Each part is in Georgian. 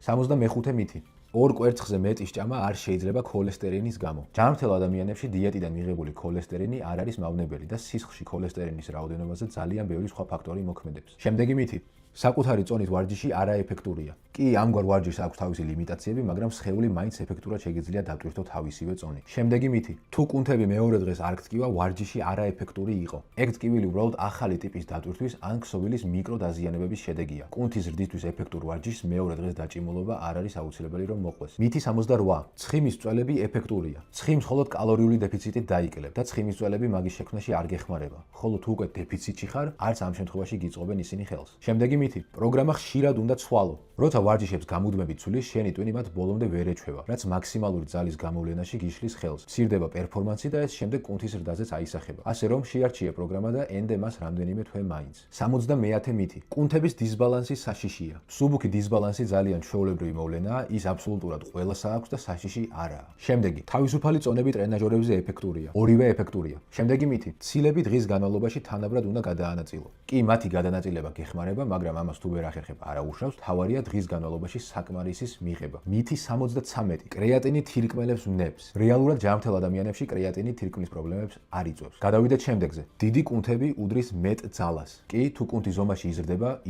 65 მითი. ორ კვერცხზე მეტი სჭამა არ შეიძლება ქოლესტერინის გამო. ჯანმრთელ ადამიანებში დიეტიდან მიღებული ქოლესტერინი არ არის მავნებელი და სისხლში ქოლესტერინის რაოდენობაზე ძალიან ბევრი სხვა ფაქტორი მოქმედებს. შემდეგი მითი. საკუთარი წონით ვარჯიში არაეფექტურია. კი, ამგვარ ვარჯიშს აქვს თავისი ლიმიტაციები, მაგრამ სხეული მაინც ეფექტურად შეგიძლია დატვირთო თავისივე წონით. შემდეგი მითი. თუ კუნთები მეორე დღეს არ გტკივა, ვარჯიში არაეფექტური იყო. ეგ ტკივილი უბრალოდ ახალი ტიპის დატვირთვის ან ქსოვილის მიკროდაზიანებების შედეგია. კუნთის ზრდისთვის ეფექტურ ვარჯიშს მეორე დღეს დაჭიმულობა არ არის აუცილებელი რომ მოყვეს. მითი 68. ცხიმის წველები ეფექტურია. ცხიმს მხოლოდ კალორიული დეფიციტით დაიკლებ და ცხიმის წველები მაგის შექმნაში არ გეხმარება. ხოლო თუ უკვე დეფიციტში ხარ, არც ამ შემთხვევაში გიწყობენ ისინი ხელს. შემდეგი მითი. პროგრამა ხშირად უნდა ცვალო. როცა ვარჯიშებს გამუდმებით ცვლის, შენი ტვინი მათ ბოლომდე ვერ ეჩვევა, რაც მაქსიმალური ძალის გამოვლენაში გიშლის ხელს. მცირდება პერფორმანსი და ეს შემდეგ კუნთის ზრდაზეც აისახება. ასე რომ შეარჩიე პროგრამა და ენდე მას რამდენიმე თვე მაინც. 70 მითი. კუნთების დისბალანსი საშიშია. მსუბუქი დისბალანსი ძალიან ჩვეულებრივი მოვლენაა, ის აბსოლუტურად ყველას აქვს და საშიში არაა. შემდეგი. თავისუფალი წონები ტრენაჟორებზე ეფექტურია. ორივე ეფექტურია. შემდეგი მითი. ცილები დღის განმავლობაში თანაბრად უნდა გადაანაწილო. კი, მათი გადანაწილება გეხმარება, მაგრამ ამას თუ ვერ ახერხებ, არა უშავს, თავარია დღის განმავლობაში საკმარისის მიღება. მითი 73. კრეატინი თირკმელებს ვნებს. რეალურად ჯანმრთელ ადამიანებში კრეატინი თირკმლის პრობლემებს არ იწვევს. გადავიდეთ შემდეგზე. დიდი კუნთები უდრის მეტ ძალას. კი, თუ კუნთი ზომაში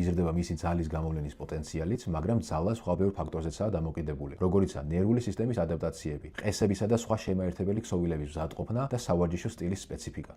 იზრდება მისი ძალის გამოვლენის პოტენციალიც, მაგრამ ძალა სხვა ბევრ ფაქტორზეცაა დამოკიდებული, როგორიცაა ნერვული სისტემის ადაპტაციები, ყესებისა და სხვა შემაერთებელი ქსოვილების მზადყოფნა და სავარჯიშო სტილის სპეციფიკა.